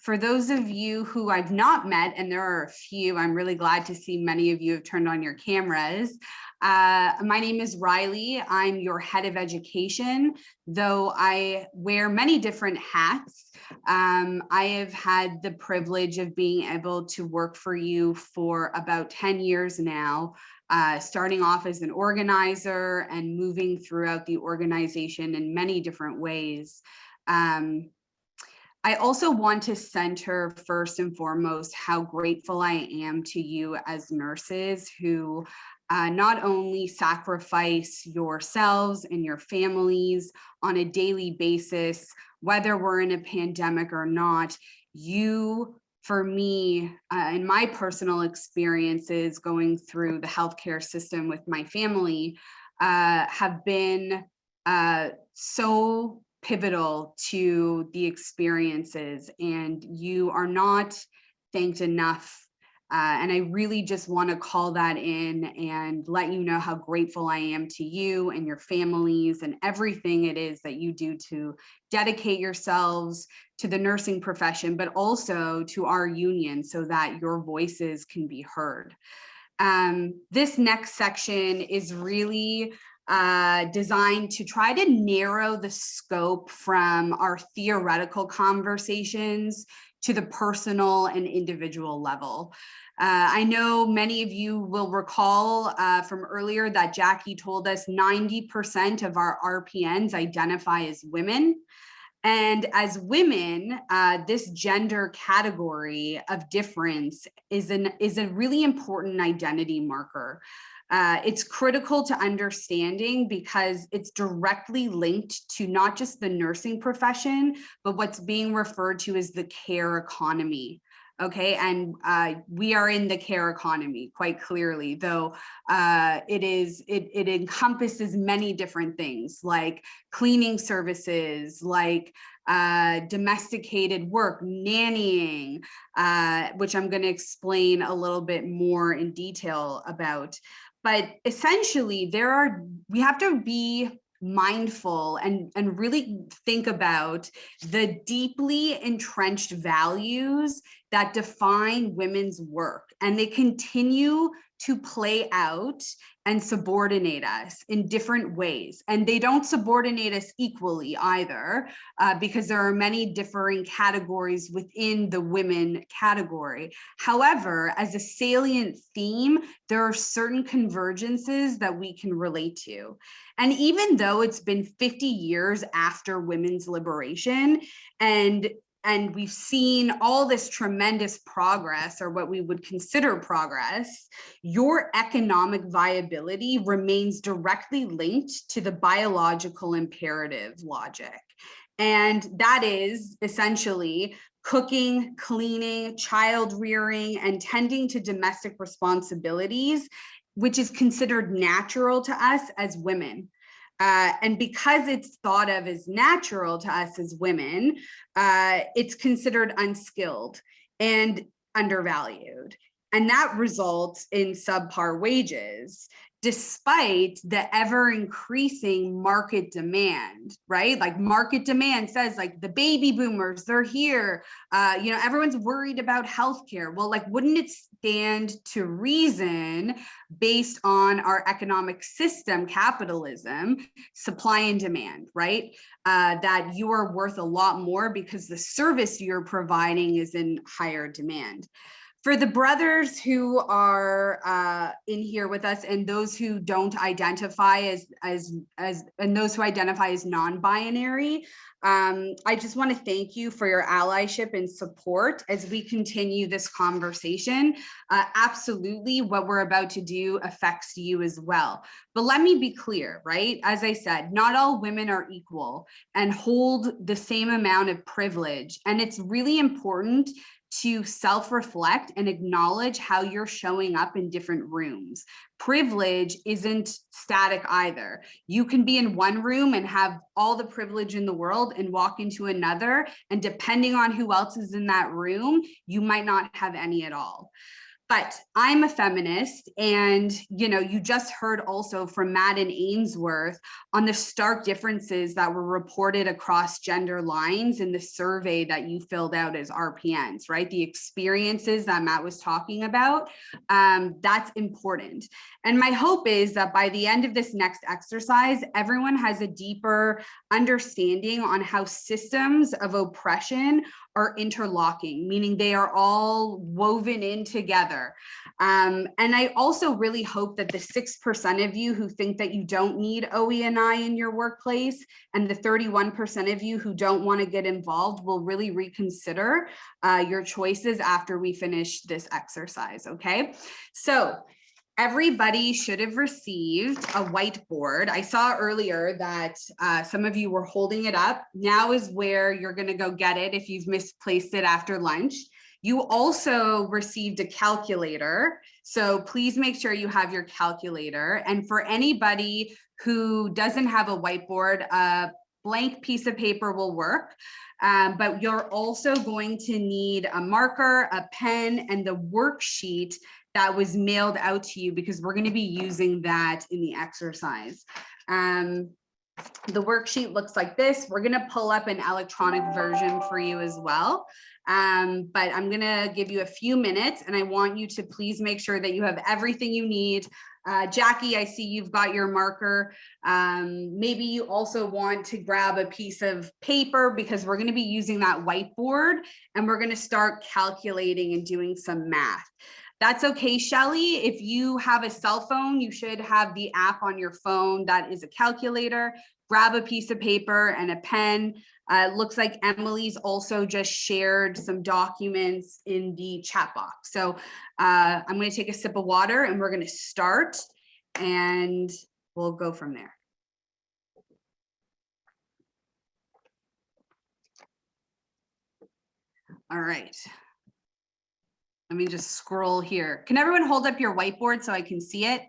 For those of you who I've not met, and there are a few, I'm really glad to see many of you have turned on your cameras. My name is Riley. I'm your head of education, though I wear many different hats. I have had the privilege of being able to work for you for about 10 years now, starting off as an organizer and moving throughout the organization in many different ways. I also want to center first and foremost how grateful I am to you as nurses who not only sacrifice yourselves and your families on a daily basis, whether we're in a pandemic or not. You, for me, in my personal experiences going through the healthcare system with my family, have been so pivotal to the experiences, and you are not thanked enough. And I really just want to call that in and let you know how grateful I am to you and your families and everything it is that you do to dedicate yourselves to the nursing profession, but also to our union so that your voices can be heard. This next section is really designed to try to narrow the scope from our theoretical conversations to the personal and individual level. I know many of you will recall from earlier that Jackie told us 90% of our RPNs identify as women. And as women, this gender category of difference is a really important identity marker. It's critical to understanding because it's directly linked to not just the nursing profession, but what's being referred to as the care economy. Okay, and we are in the care economy quite clearly, though it encompasses many different things like cleaning services, like domesticated work, nannying, which I'm going to explain a little bit more in detail about. But essentially, we have to be mindful and really think about the deeply entrenched values that define women's work, and they continue to play out and subordinate us in different ways. And they don't subordinate us equally either, because there are many differing categories within the women category. However, as a salient theme, there are certain convergences that we can relate to. And even though it's been 50 years after women's liberation, and we've seen all this tremendous progress, or what we would consider progress, your economic viability remains directly linked to the biological imperative logic. And that is essentially cooking, cleaning, child rearing, and tending to domestic responsibilities, which is considered natural to us as women. And because it's thought of as natural to us as women, it's considered unskilled and undervalued. And that results in subpar wages, despite the ever increasing market demand, right? Like market demand says like the baby boomers, they're here. Everyone's worried about healthcare. Well, like, wouldn't it stand to reason based on our economic system, capitalism, supply and demand, right? That you are worth a lot more because the service you're providing is in higher demand. For the brothers who are in here with us and those who don't identify and those who identify as non-binary, I just want to thank you for your allyship and support as we continue this conversation. Absolutely, what we're about to do affects you as well. But let me be clear, right? As I said, not all women are equal and hold the same amount of privilege. And it's really important to self-reflect and acknowledge how you're showing up in different rooms. Privilege isn't static either. You can be in one room and have all the privilege in the world and walk into another, and depending on who else is in that room, you might not have any at all. But I'm a feminist, and you just heard also from Matt and Ainsworth on the stark differences that were reported across gender lines in the survey that you filled out as RPNs, right? The experiences that Matt was talking about, that's important. And my hope is that by the end of this next exercise, everyone has a deeper understanding on how systems of oppression are interlocking, meaning they are all woven in together. And I also really hope that the 6% of you who think that you don't need OE&I in your workplace, and the 31% of you who don't want to get involved, will really reconsider your choices after we finish this exercise, okay? So everybody should have received a whiteboard. I saw earlier that some of you were holding it up. Now is where you're going to go get it if you've misplaced it after lunch. You also received a calculator, so please make sure you have your calculator. And for anybody who doesn't have a whiteboard, a blank piece of paper will work. But you're also going to need a marker, a pen, and the worksheet that was mailed out to you, because we're going to be using that in the exercise. The worksheet looks like this. We're going to pull up an electronic version for you as well. But I'm going to give you a few minutes, and I want you to please make sure that you have everything you need. Jackie, I see you've got your marker. Maybe you also want to grab a piece of paper, because we're going to be using that whiteboard, and we're going to start calculating and doing some math. That's okay, Shelly. If you have a cell phone, you should have the app on your phone that is a calculator. Grab a piece of paper and a pen. It looks like Emily's also just shared some documents in the chat box. So I'm going to take a sip of water, and we're going to start, and we'll go from there. All right. Let me just scroll here. Can everyone hold up your whiteboard so I can see it?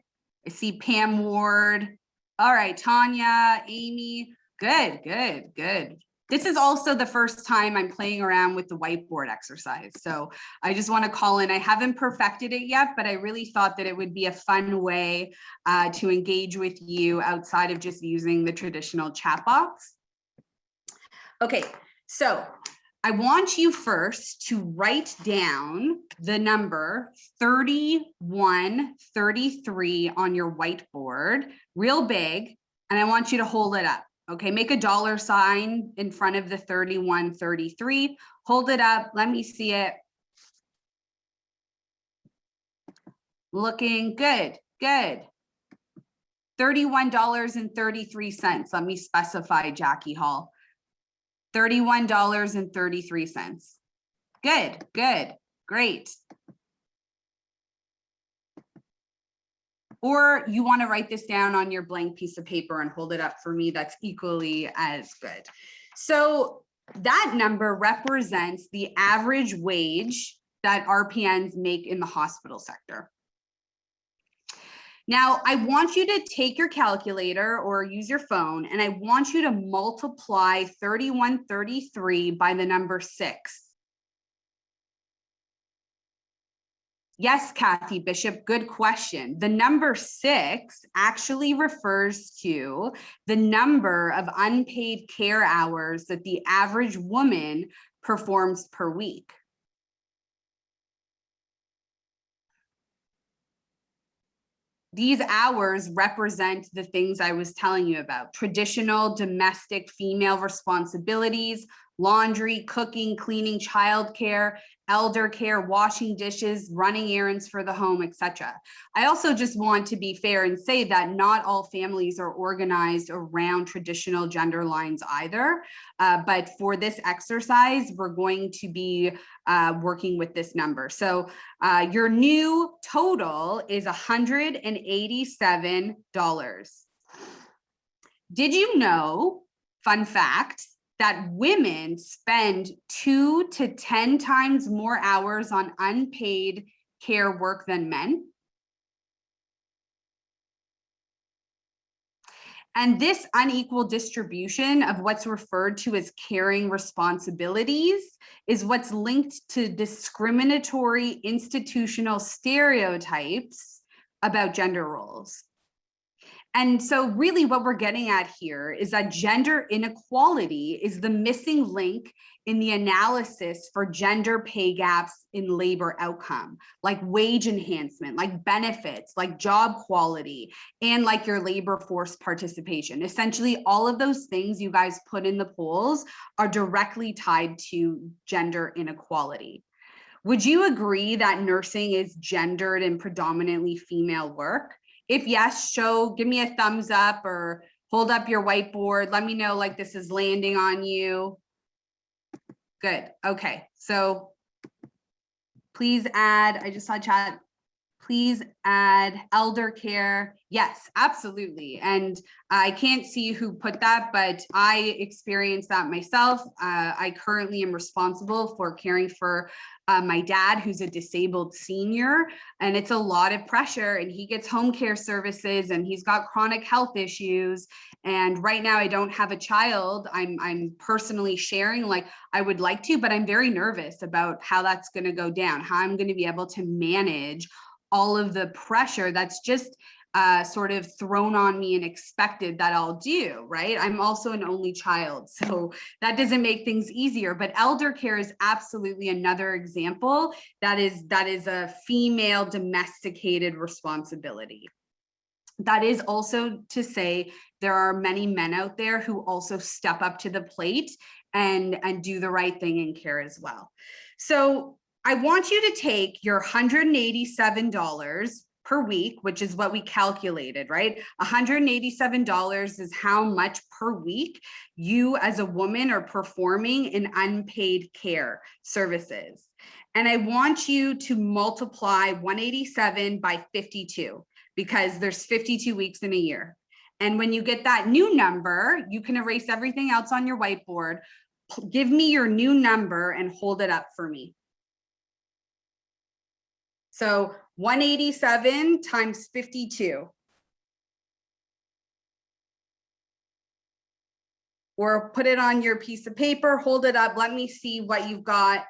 I see Pam Ward. All right, Tanya, Amy. Good, good, good. This is also the first time I'm playing around with the whiteboard exercise. So I just want to call in. I haven't perfected it yet, but I really thought that it would be a fun way to engage with you outside of just using the traditional chat box. Okay, so I want you first to write down the number 3133 on your whiteboard, real big, and I want you to hold it up. Okay, make a dollar sign in front of the 3133. Hold it up. Let me see it. Looking good, good. $31.33. Let me specify, Jackie Hall. $31.33. Good, good, great. Or you want to write this down on your blank piece of paper and hold it up for me, that's equally as good. So that number represents the average wage that RPNs make in the hospital sector. Now, I want you to take your calculator or use your phone, and I want you to multiply 3133 by the number 6. Yes, Kathy Bishop, good question. The number 6 actually refers to the number of unpaid care hours that the average woman performs per week. These hours represent the things I was telling you about: traditional domestic female responsibilities, laundry, cooking, cleaning, childcare, elder care, washing dishes, running errands for the home, etc. I also just want to be fair and say that not all families are organized around traditional gender lines either. But for this exercise, we're going to be working with this number. So your new total is $187. Did you know, fun fact, that women spend 2 to 10 times more hours on unpaid care work than men? And this unequal distribution of what's referred to as caring responsibilities is what's linked to discriminatory institutional stereotypes about gender roles. And so really what we're getting at here is that gender inequality is the missing link in the analysis for gender pay gaps in labor outcome, like wage enhancement, like benefits, like job quality, and like your labor force participation. Essentially, all of those things you guys put in the polls are directly tied to gender inequality. Would you agree that nursing is gendered and predominantly female work? If yes, give me a thumbs up or hold up your whiteboard. Let me know like this is landing on you. Good. Okay. So please add, I just saw chat. Please add elder care. Yes, absolutely. And I can't see who put that, but I experienced that myself. I currently am responsible for caring for my dad, who's a disabled senior, and it's a lot of pressure, and he gets home care services and he's got chronic health issues. And right now I don't have a child. I'm personally sharing like I would like to, but I'm very nervous about how that's going to go down, how I'm going to be able to manage all of the pressure that's just sort of thrown on me and expected that I'll do, right? I'm also an only child, so that doesn't make things easier, but elder care is absolutely another example that is a female domesticated responsibility. That is also to say there are many men out there who also step up to the plate and do the right thing in care as well. So I want you to take your $187 per week, which is what we calculated, right? $187 is how much per week you as a woman are performing in unpaid care services. And I want you to multiply 187 by 52 because there's 52 weeks in a year. And when you get that new number, you can erase everything else on your whiteboard. Give me your new number and hold it up for me. So 187 times 52. Or put it on your piece of paper, hold it up. Let me see what you've got.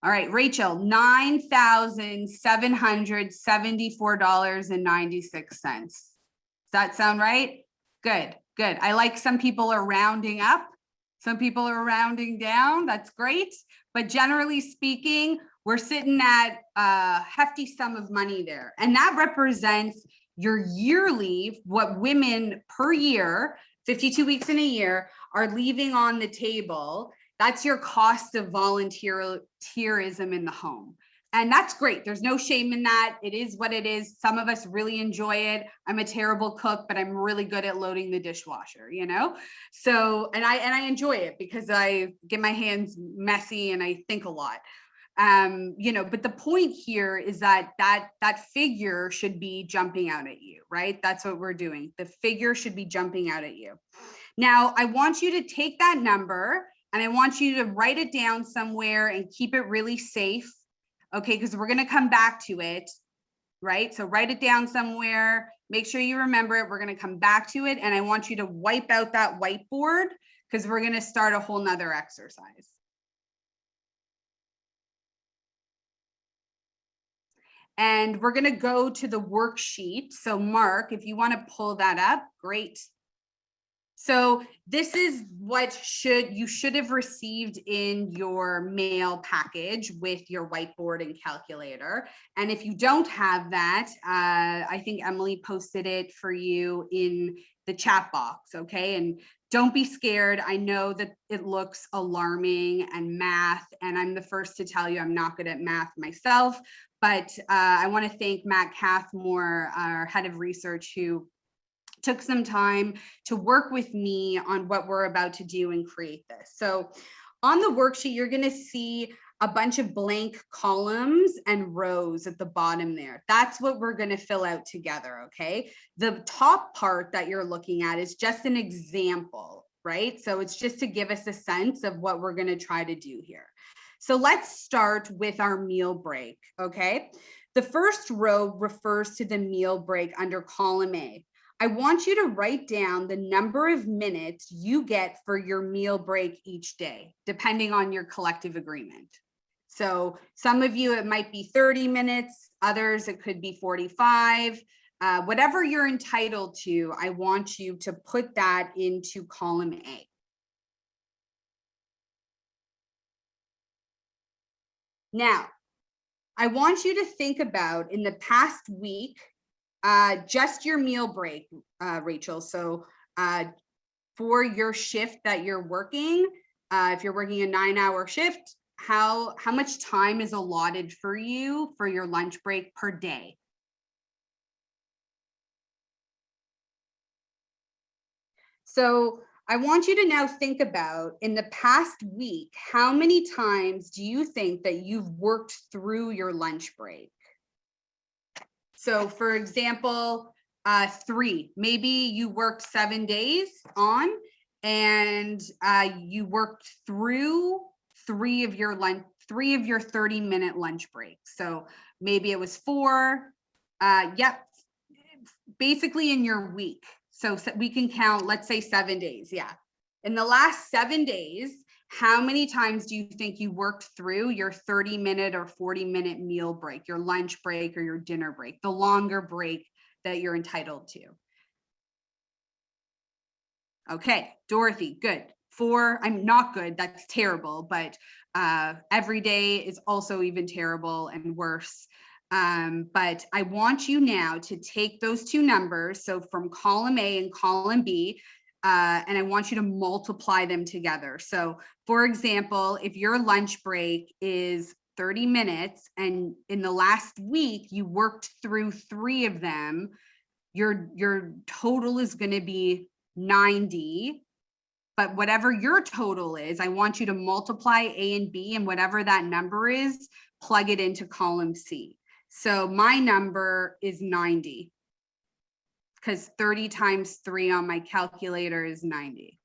All right, Rachel, $9,774.96. Does that sound right? Good, good. I like some people are rounding up. Some people are rounding down. That's great. But generally speaking, we're sitting at a hefty sum of money there. And that represents your yearly, what women per year, 52 weeks in a year, are leaving on the table. That's your cost of volunteerism in the home. And that's great. There's no shame in that. It is what it is. Some of us really enjoy it. I'm a terrible cook, but I'm really good at loading the dishwasher, you know? So, and I enjoy it because I get my hands messy and I think a lot. You know, but the point here is that figure should be jumping out at you, right? That's what we're doing. The figure should be jumping out at you. Now, I want you to take that number and I want you to write it down somewhere and keep it really safe. Okay, because we're going to come back to it, right? So write it down somewhere, make sure you remember it. We're going to come back to it. And I want you to wipe out that whiteboard because we're going to start a whole nother exercise. And we're going to go to the worksheet. So Mark, if you want to pull that up, great. So this is what you should have received in your mail package with your whiteboard and calculator. And if you don't have that, I think Emily posted it for you in the chat box, okay? And don't be scared. I know that it looks alarming and math, and I'm the first to tell you I'm not good at math myself, but I want to thank Matt Cathmore, our head of research, who took some time to work with me on what we're about to do and create this. So on the worksheet, you're going to see a bunch of blank columns and rows at the bottom there. That's what we're going to fill out together, okay? The top part that you're looking at is just an example, right? So it's just to give us a sense of what we're going to try to do here. So let's start with our meal break, okay? The first row refers to the meal break under column A. I want you to write down the number of minutes you get for your meal break each day, depending on your collective agreement. So some of you, it might be 30 minutes, others it could be 45. Whatever you're entitled to, I want you to put that into column A. Now, I want you to think about in the past week, just your meal break, Rachel. So for your shift that you're working, if you're working a 9-hour shift, how much time is allotted for you for your lunch break per day? So I want you to now think about in the past week, how many times do you think that you've worked through your lunch break? So for example, 3, maybe you worked 7 days on and you worked through 3 of your 30-minute lunch breaks. So maybe it was 4, yep, basically in your week. So we can count, let's say 7 days, yeah. In the last 7 days, how many times do you think you worked through your 30-minute or 40-minute meal break, your lunch break or your dinner break, the longer break that you're entitled to? Okay, Dorothy, good. 4, I'm not good, that's terrible, but every day is also even terrible and worse. But I want you now to take those two numbers, so from column A and column B, and I want you to multiply them together. So for example, if your lunch break is 30 minutes and in the last week you worked through 3 of them, your total is going to be 90. But whatever your total is, I want you to multiply A and B, and whatever that number is, plug it into column C. So my number is 90 because 30 times 3 on my calculator is 90.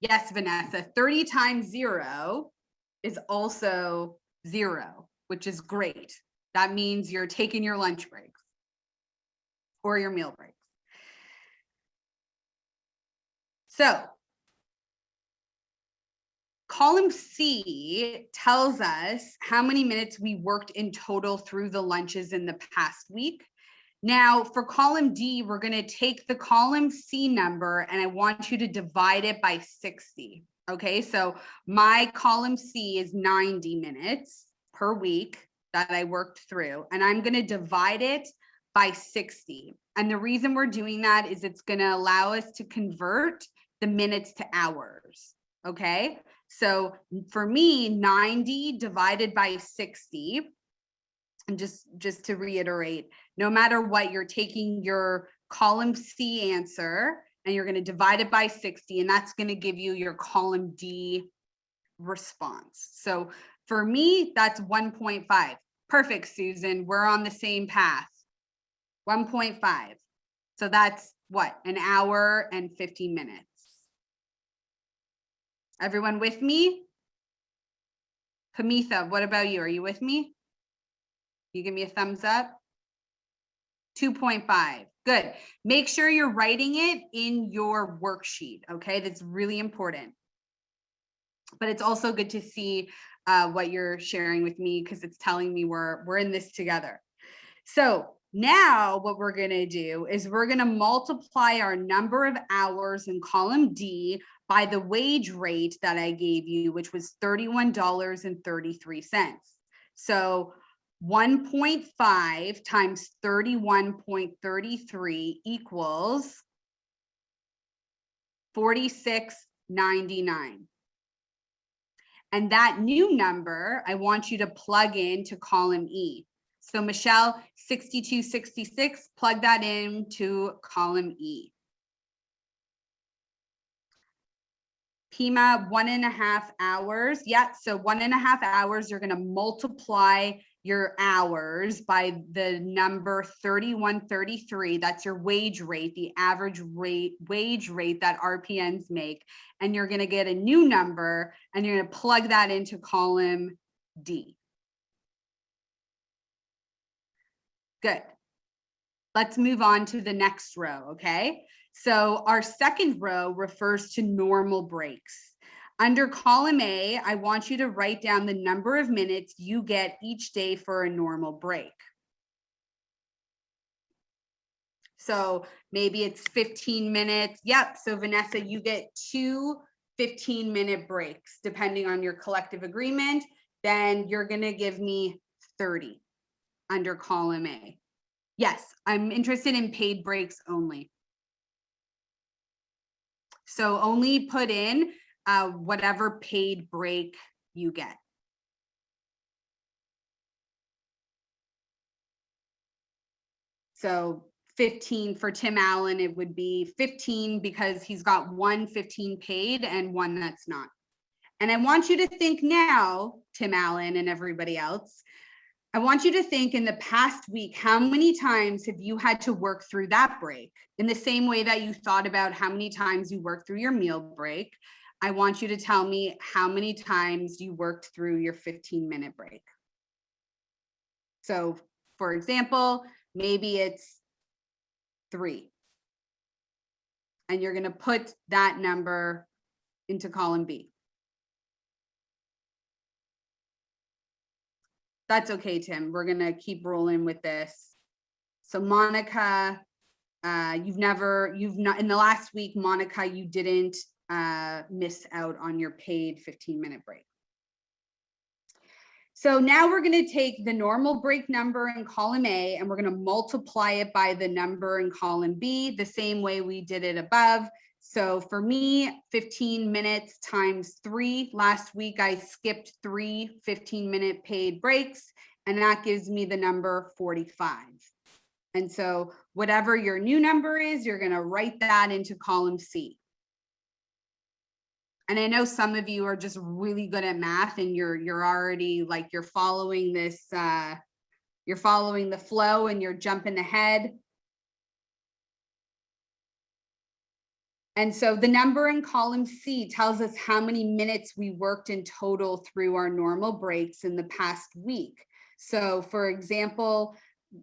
Yes, Vanessa, 30 times 0 is also 0, which is great. That means you're taking your lunch breaks or your meal breaks. So column C tells us how many minutes we worked in total through the lunches in the past week. Now for column D, we're going to take the column C number and I want you to divide it by 60. Okay, so my column C is 90 minutes per week that I worked through, and I'm going to divide it by 60. And the reason we're doing that is it's going to allow us to convert the minutes to hours. Okay, so for me, 90 divided by 60, and just to reiterate, no matter what, you're taking your column C answer and you're going to divide it by 60, and that's going to give you your column D response. So for me, that's 1.5. Perfect, Susan. We're on the same path. 1.5. So that's what? An hour and 50 minutes. Everyone with me? Pamitha, what about you? Are you with me? You give me a thumbs up. 2.5. Good. Make sure you're writing it in your worksheet. Okay, that's really important. But it's also good to see what you're sharing with me because it's telling me we're in this together. So now what we're going to do is we're going to multiply our number of hours in column D by the wage rate that I gave you, which was $31.33. So 1.5 times 31.33 equals 46.99. And that new number, I want you to plug into column E. So Michelle, 6266, plug that into column E. Pima, 1.5 hours. Yeah, so 1.5 hours, you're going to multiply your hours by the number 3133. That's your wage rate, the average wage rate that RPNs make. And you're going to get a new number and you're going to plug that into column D. Good. Let's move on to the next row, okay? So our second row refers to normal breaks. Under column A, I want you to write down the number of minutes you get each day for a normal break. So maybe it's 15 minutes. Yep, so Vanessa, you get 2 15-minute breaks, depending on your collective agreement. Then you're gonna give me 30 under column A. Yes, I'm interested in paid breaks only. So only put in whatever paid break you get. So 15 for Tim Allen, it would be 15 because he's got 1 15 paid and 1 that's not. And I want you to think now, Tim Allen and everybody else, I want you to think in the past week, how many times have you had to work through that break? In the same way that you thought about how many times you worked through your meal break, I want you to tell me how many times you worked through your 15-minute break. So for example, maybe it's 3. And you're going to put that number into column B. That's okay, Tim. We're going to keep rolling with this. So Monica, you've not, in the last week, Monica, you didn't miss out on your paid 15-minute break. So now we're going to take the normal break number in column A and we're going to multiply it by the number in column B, the same way we did it above. So for me, 15 minutes times 3. Last week, I skipped 3 15-minute paid breaks, and that gives me the number 45. And so whatever your new number is, you're going to write that into column C. And I know some of you are just really good at math and you're already like, you're following this, you're following the flow and you're jumping ahead. And so the number in column C tells us how many minutes we worked in total through our normal breaks in the past week. So for example,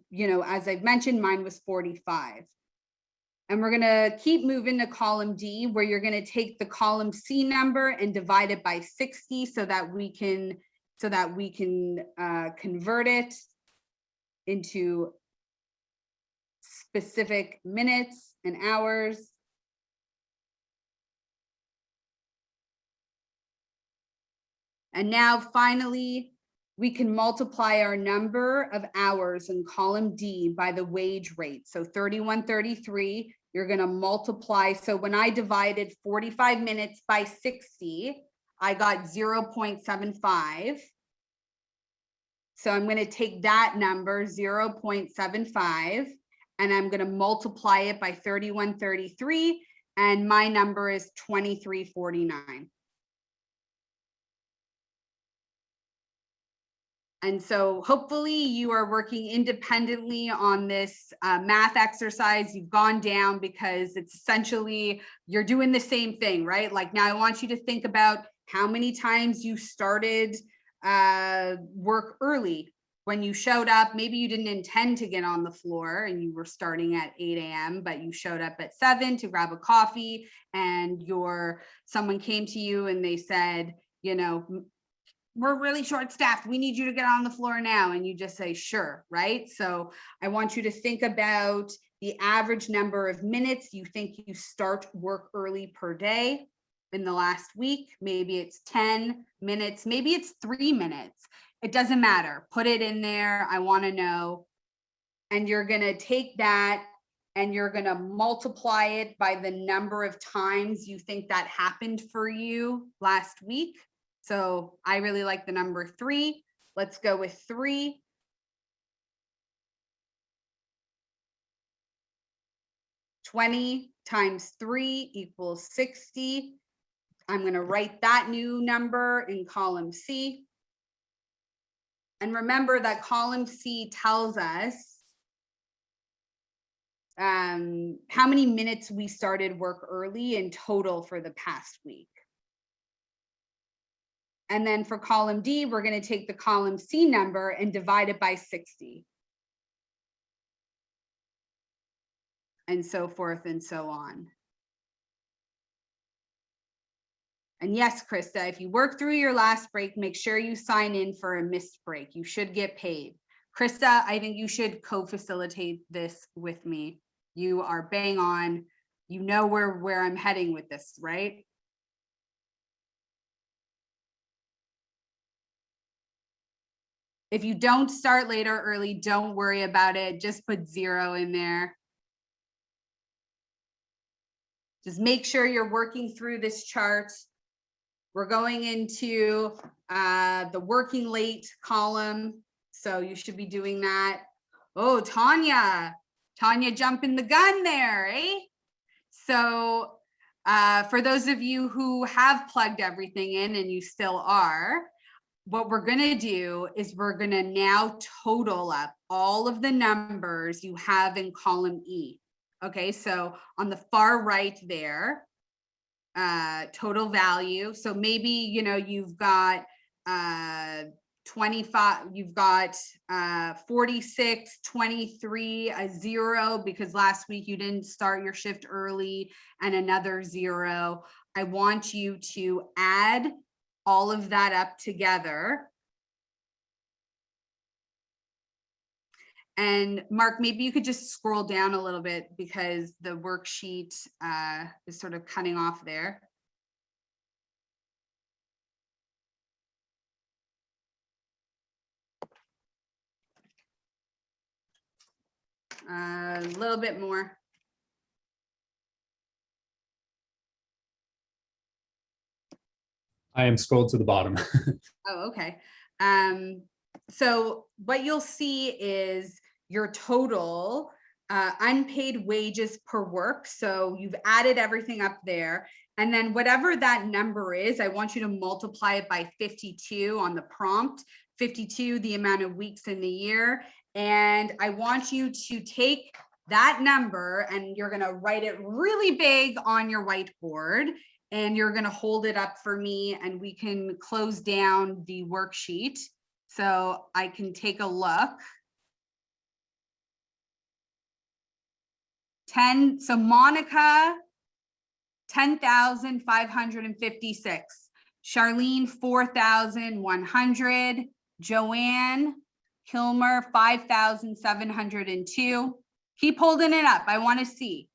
you know, as I've mentioned, mine was 45. And we're going to keep moving to column D, where you're going to take the column C number and divide it by 60 so that we can convert it into specific minutes and hours. And now finally, we can multiply our number of hours in column D by the wage rate. So 3133, you're going to multiply. So when I divided 45 minutes by 60, I got 0.75. So I'm going to take that number, 0.75, and I'm going to multiply it by 3133, and my number is 2349. And so hopefully you are working independently on this math exercise. You've gone down because it's essentially, you're doing the same thing, right? Like now I want you to think about how many times you started work early when you showed up. Maybe you didn't intend to get on the floor and you were starting at 8 a.m., but you showed up at 7 to grab a coffee and someone came to you and they said, you know, we're really short staffed. We need you to get on the floor now. And you just say, sure, right? So I want you to think about the average number of minutes you think you start work early per day in the last week. Maybe it's 10 minutes, maybe it's 3 minutes. It doesn't matter. Put it in there. I want to know. And you're going to take that and you're going to multiply it by the number of times you think that happened for you last week. So I really like the number 3. Let's go with 3. $20 times 3 equals 60. I'm going to write that new number in column C. And remember that column C tells us how many minutes we started work early in total for the past week. And then for column D, we're going to take the column C number and divide it by 60. And so forth and so on. And yes, Krista, if you work through your last break, make sure you sign in for a missed break. You should get paid. Krista, I think you should co-facilitate this with me. You are bang on. You know where I'm heading with this, right? If you don't start late or early, don't worry about it. Just put 0 in there. Just make sure you're working through this chart. We're going into the working late column. So you should be doing that. Oh, Tanya jumping the gun there, eh? So for those of you who have plugged everything in and you still are, what we're gonna do is we're gonna now total up all of the numbers you have in column E. Okay, so on the far right there, total value. So maybe, you know, you've got 25, you've got 46, 23, a 0 because last week you didn't start your shift early, and another 0. I want you to add all of that up together. And Mark, maybe you could just scroll down a little bit because the worksheet is sort of cutting off there. A little bit more. I am scrolled to the bottom. Oh, okay. So what you'll see is your total unpaid wages per work. So you've added everything up there. And then whatever that number is, I want you to multiply it by 52 on the prompt, 52, the amount of weeks in the year. And I want you to take that number and you're going to write it really big on your whiteboard. And you're going to hold it up for me and we can close down the worksheet so I can take a look. 10, so Monica, 10,556. Charlene, 4,100. Joanne Kilmer, 5,702. Keep holding it up. I want to see.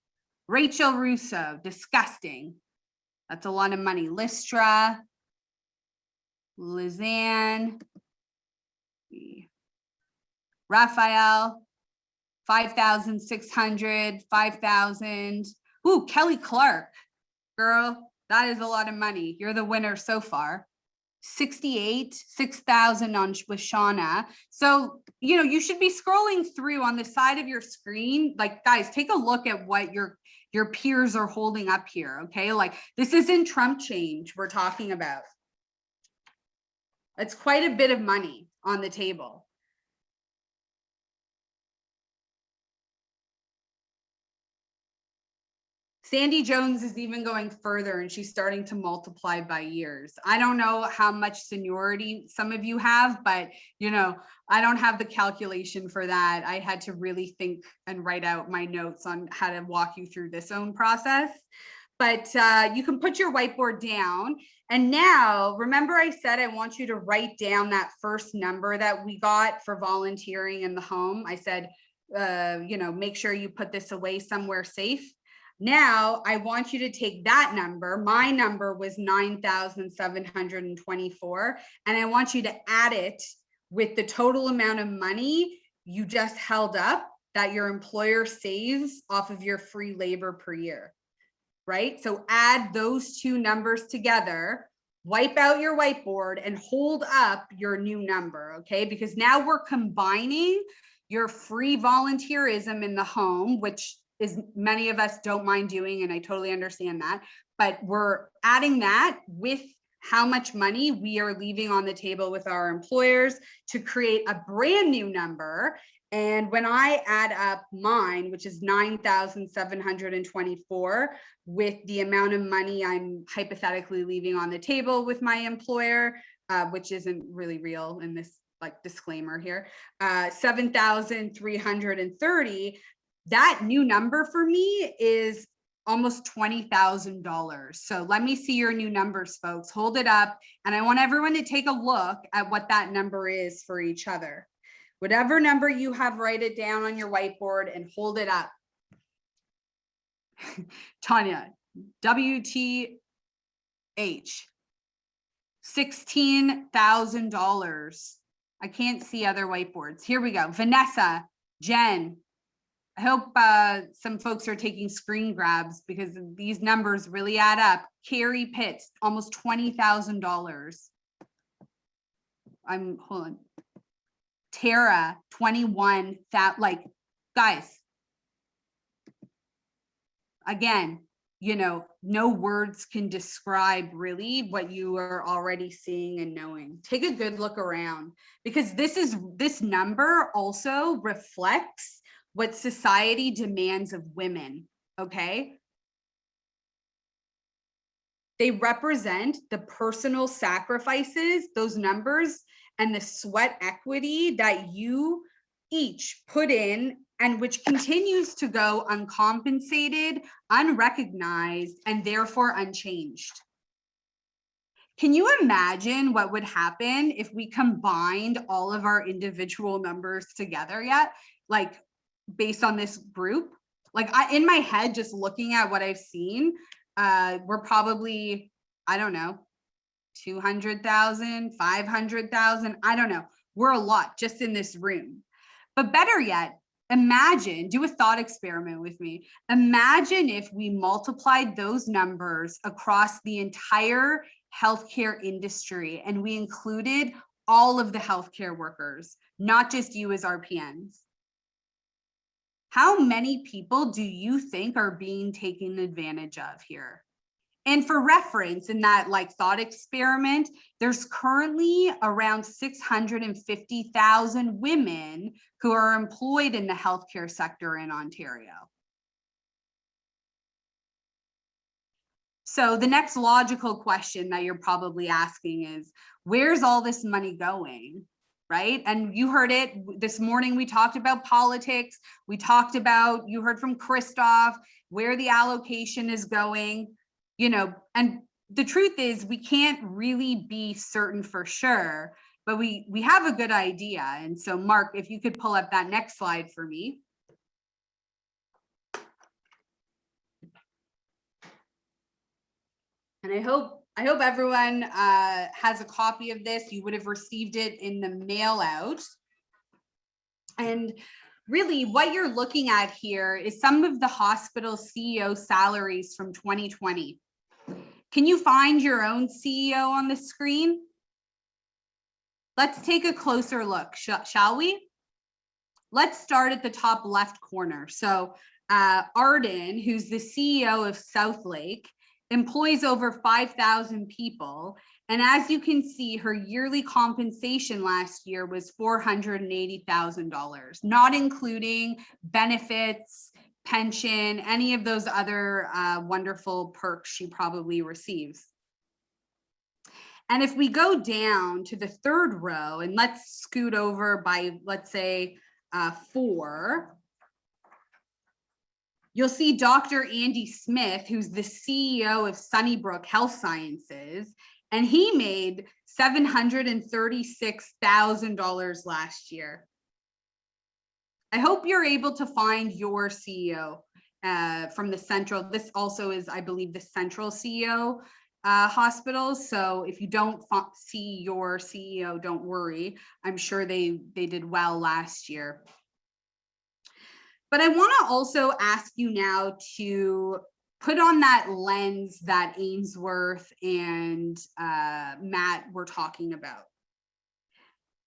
Rachel Russo, disgusting. That's a lot of money. Lystra, Lizanne, Raphael, 5,600, 5,000. Ooh, Kelly Clark, girl, that is a lot of money. You're the winner so far. 68, 6,000 on with Shauna. So, you know, you should be scrolling through on the side of your screen. Like, guys, take a look at what your peers are holding up here, okay? Like, this isn't Trump change we're talking about. It's quite a bit of money on the table. Sandy Jones is even going further and she's starting to multiply by years. I don't know how much seniority some of you have, but you know, I don't have the calculation for that. I had to really think and write out my notes on how to walk you through this own process. But you can put your whiteboard down. And now, remember I said I want you to write down that first number that we got for volunteering in the home. I said, you know, make sure you put this away somewhere safe. Now I want you to take that number. My number was 9,724. And I want you to add it with the total amount of money you just held up that your employer saves off of your free labor per year, right? So add those two numbers together, wipe out your whiteboard and hold up your new number, okay? Because now we're combining your free volunteerism in the home, which is many of us don't mind doing, and I totally understand that, but we're adding that with how much money we are leaving on the table with our employers to create a brand new number. And when I add up mine, which is 9,724, with the amount of money I'm hypothetically leaving on the table with my employer, which isn't really real in this like disclaimer here, 7,330, that new number for me is almost $20,000. So let me see your new numbers, folks. Hold it up. And I want everyone to take a look at what that number is for each other. Whatever number you have, write it down on your whiteboard and hold it up. Tanya, WTH, $16,000. I can't see other whiteboards. Here we go. Vanessa, Jen, I hope some folks are taking screen grabs because these numbers really add up. Carrie Pitts, almost $20,000. Hold on. Tara, 21, that like, guys, again, you know, no words can describe really what you are already seeing and knowing. Take a good look around because this number also reflects what society demands of women, okay? They represent the personal sacrifices, those numbers, and the sweat equity that you each put in and which continues to go uncompensated, unrecognized, and therefore unchanged. Can you imagine what would happen if we combined all of our individual numbers together yet? Like based on this group? Like in my head, just looking at what I've seen, we're probably, I don't know, 200,000, 500,000, I don't know. We're a lot just in this room. But better yet, imagine, do a thought experiment with me. Imagine if we multiplied those numbers across the entire healthcare industry and we included all of the healthcare workers, not just you as RPNs. How many people do you think are being taken advantage of here? And for reference, in that like thought experiment, there's currently around 650,000 women who are employed in the healthcare sector in Ontario. So the next logical question that you're probably asking is, where's all this money going? Right? And you heard it this morning. We talked about politics. We talked about, you heard from Christoph, where the allocation is going. You know, and the truth is we can't really be certain for sure, but we have a good idea. And so Mark, if you could pull up that next slide for me. And I hope everyone has a copy of this. You would have received it in the mail out. And really what you're looking at here is some of the hospital CEO salaries from 2020. Can you find your own CEO on the screen? Let's take a closer look, shall we? Let's start at the top left corner. So Arden, who's the CEO of Southlake, employs over 5,000 people. And as you can see, her yearly compensation last year was $480,000, not including benefits, pension, any of those other wonderful perks she probably receives. And if we go down to the third row and let's scoot over by, let's say 4, you'll see Dr. Andy Smith, who's the CEO of Sunnybrook Health Sciences, and he made $736,000 last year. I hope you're able to find your CEO from the central. This also is, I believe, the central CEO hospital. So if you don't see your CEO, don't worry. I'm sure they did well last year. But I want to also ask you now to put on that lens that Ainsworth and Matt were talking about.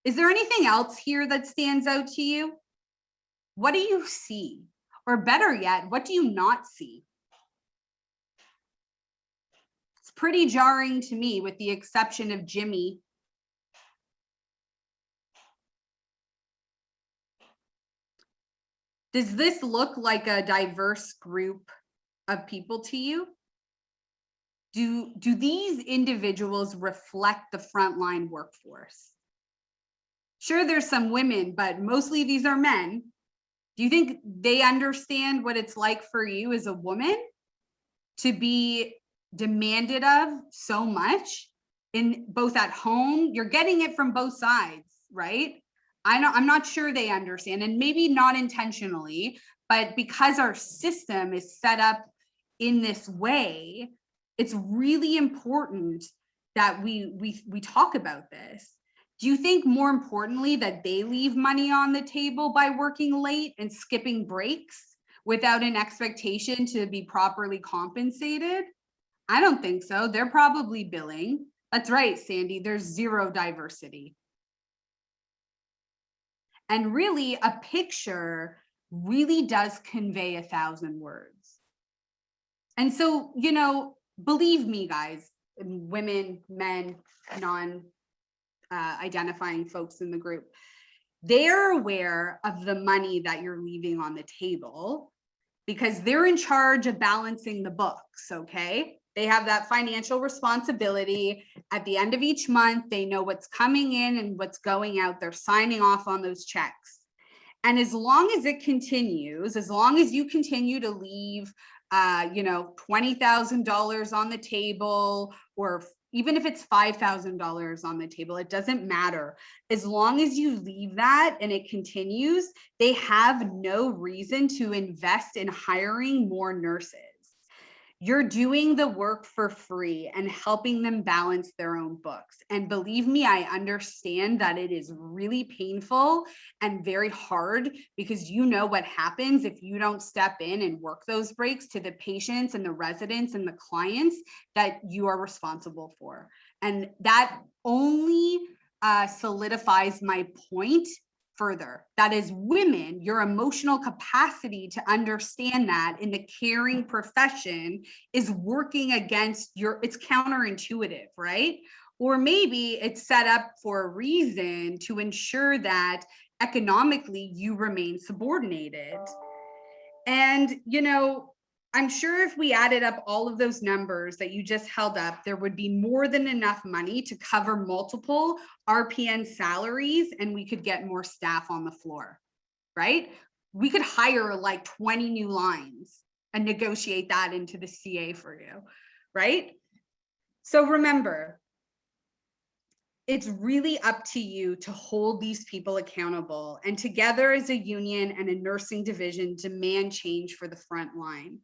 Is there anything else here that stands out to you? What do you see? Or better yet, what do you not see? It's pretty jarring to me, with the exception of Jimmy. Does this look like a diverse group of people to you? Do these individuals reflect the frontline workforce? Sure, there's some women, but mostly these are men. Do you think they understand what it's like for you as a woman to be demanded of so much in both at home? You're getting it from both sides, right? I'm not sure they understand, and maybe not intentionally, but because our system is set up in this way, it's really important that we talk about this. Do you think, more importantly, that they leave money on the table by working late and skipping breaks without an expectation to be properly compensated? I don't think so. They're probably billing. That's right, Sandy. There's zero diversity. And really, a picture really does convey 1,000 words. And so, you know, believe me, guys, women, men, non-identifying folks in the group, they're aware of the money that you're leaving on the table because they're in charge of balancing the books, okay? They have that financial responsibility. At the end of each month, they know what's coming in and what's going out. They're signing off on those checks. And as long as it continues, as long as you continue to leave, you know, $20,000 on the table, or even if it's $5,000 on the table, it doesn't matter. As long as you leave that and it continues, they have no reason to invest in hiring more nurses. You're doing the work for free and helping them balance their own books. And believe me, I understand that it is really painful and very hard, because you know what happens if you don't step in and work those breaks to the patients and the residents and the clients that you are responsible for. And that only solidifies my point further. That is, women, your emotional capacity to understand that in the caring profession is working against your, it's counterintuitive, right? Or maybe it's set up for a reason to ensure that economically you remain subordinated. And, you know, I'm sure if we added up all of those numbers that you just held up, there would be more than enough money to cover multiple RPN salaries, and we could get more staff on the floor, right? We could hire like 20 new lines and negotiate that into the CA for you, right? So remember, it's really up to you to hold these people accountable, and together as a union and a nursing division, demand change for the front line.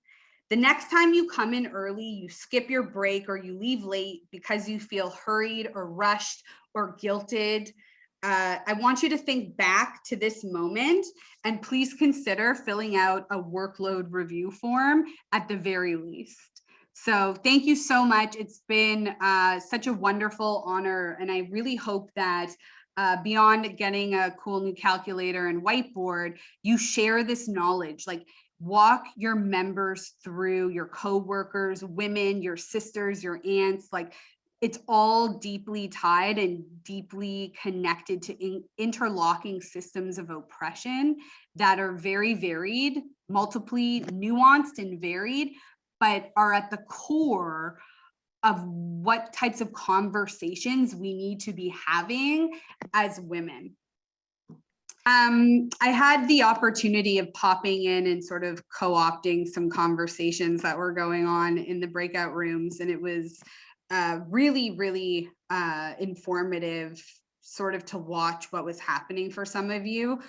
The next time you come in early, you skip your break, or you leave late because you feel hurried or rushed or guilted, I want you to think back to this moment, and please consider filling out a workload review form at the very least. So thank you so much. It's been such a wonderful honor, and I really hope that beyond getting a cool new calculator and whiteboard, you share this knowledge. Like, walk your members through, your coworkers, women, your sisters, your aunts. Like, it's all deeply tied and deeply connected to interlocking systems of oppression that are very varied, multiply nuanced and varied, but are at the core of what types of conversations we need to be having as women. I had the opportunity of popping in and sort of co-opting some conversations that were going on in the breakout rooms, and it was really, really informative, sort of to watch what was happening for some of you.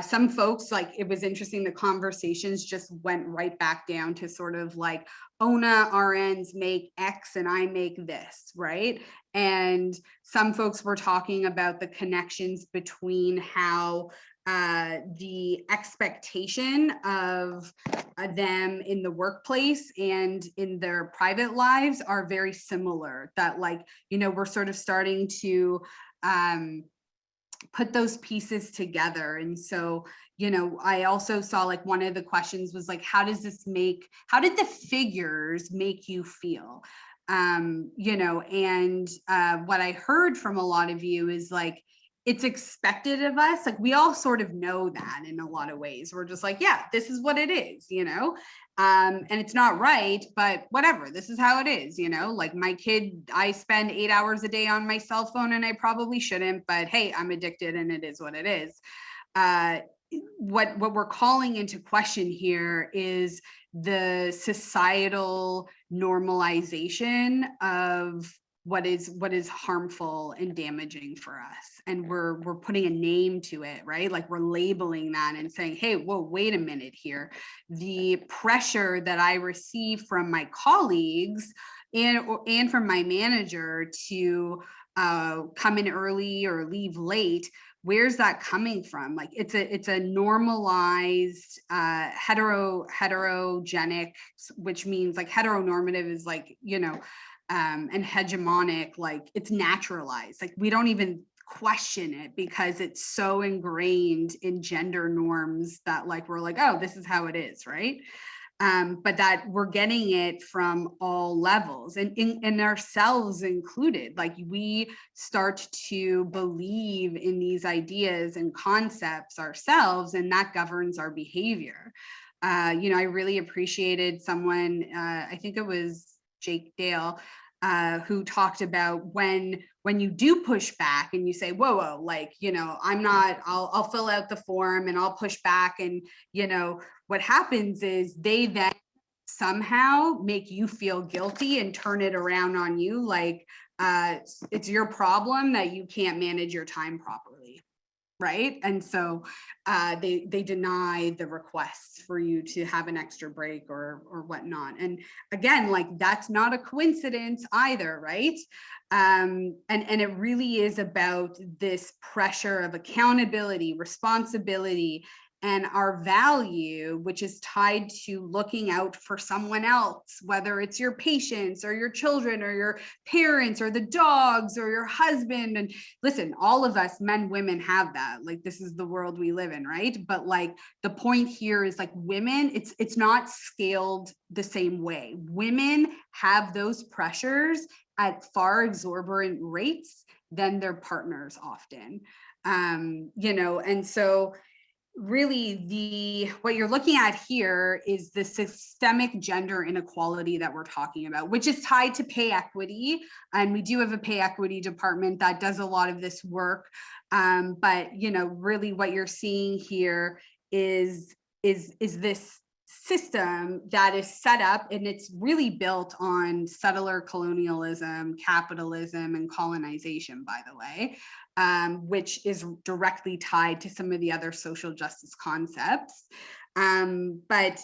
Some folks, like, it was interesting, the conversations just went right back down to sort of like, ONA RNs make X and I make this, right? And some folks were talking about the connections between how the expectation of them in the workplace and in their private lives are very similar. That, like, you know, we're sort of starting to put those pieces together. And so, you know, I also saw, like, one of the questions was like, how did the figures make you feel? And what I heard from a lot of you is like, it's expected of us. Like we all sort of know that in a lot of ways. We're just like, yeah, this is what it is, and it's not right, but whatever, this is how it is, like my kid, I spend 8 hours a day on my cell phone and I probably shouldn't, but hey, I'm addicted and it is what it is. What we're calling into question here is the societal normalization of what is harmful and damaging for us, and we're putting a name to it, right? Like we're labeling that and saying, hey, whoa, wait a minute here. The pressure that I receive from my colleagues and from my manager to come in early or leave late, where's that coming from? Like it's a normalized heterogenic, which means like heteronormative is like, and hegemonic, like it's naturalized. Like we don't even question it because it's so ingrained in gender norms that like we're like, oh, this is how it is, right? But that we're getting it from all levels, and ourselves included. Like we start to believe in these ideas and concepts ourselves, and that governs our behavior. I really appreciated someone, I think it was Jake Dale, who talked about when you do push back and you say, whoa, like, I'm not, I'll fill out the form and I'll push back. And, what happens is they then somehow make you feel guilty and turn it around on you. Like, it's your problem that you can't manage your time properly. Right. And so they deny the requests for you to have an extra break or whatnot. And again, like that's not a coincidence either, right? And it really is about this pressure of accountability, responsibility, and our value, which is tied to looking out for someone else, whether it's your patients or your children or your parents or the dogs or your husband. And listen, all of us, men, women, have that. Like this is the world we live in, right? But like the point here is like women, it's not scaled the same way. Women have those pressures at far exorbitant rates than their partners often. And so really what you're looking at here is the systemic gender inequality that we're talking about, which is tied to pay equity. And we do have a pay equity department that does a lot of this work. But really what you're seeing here is this system that is set up, and it's really built on settler colonialism, capitalism, and colonization, by the way, which is directly tied to some of the other social justice concepts. But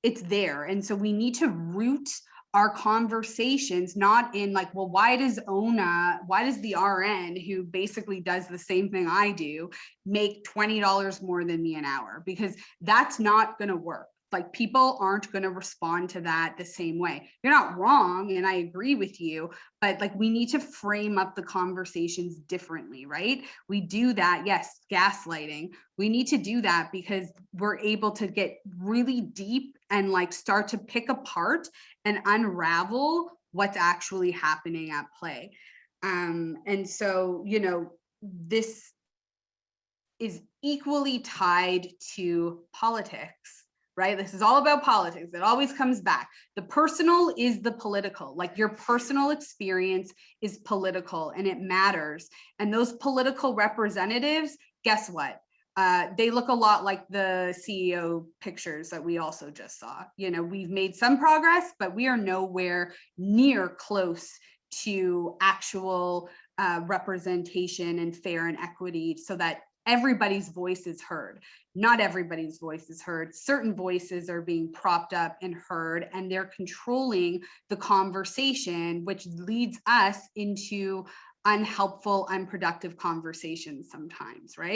it's there. And so we need to root our conversations not in like, well, why does the RN, who basically does the same thing I do, make $20 more than me an hour? Because that's not going to work. Like people aren't going to respond to that the same way. You're not wrong, and I agree with you, but like we need to frame up the conversations differently, right? We do that, yes, gaslighting. We need to do that because we're able to get really deep and like start to pick apart and unravel what's actually happening at play. And so, this is equally tied to politics, right? This is all about politics. It always comes back. The personal is the political. Like your personal experience is political and it matters. And those political representatives, guess what? They look a lot like the CEO pictures that we also just saw. We've made some progress, but we are nowhere near close to actual representation and fair and equity so that everybody's voice is heard. Not everybody's voice is heard. Certain voices are being propped up and heard, and they're controlling the conversation, which leads us into unhelpful, unproductive conversations sometimes, right?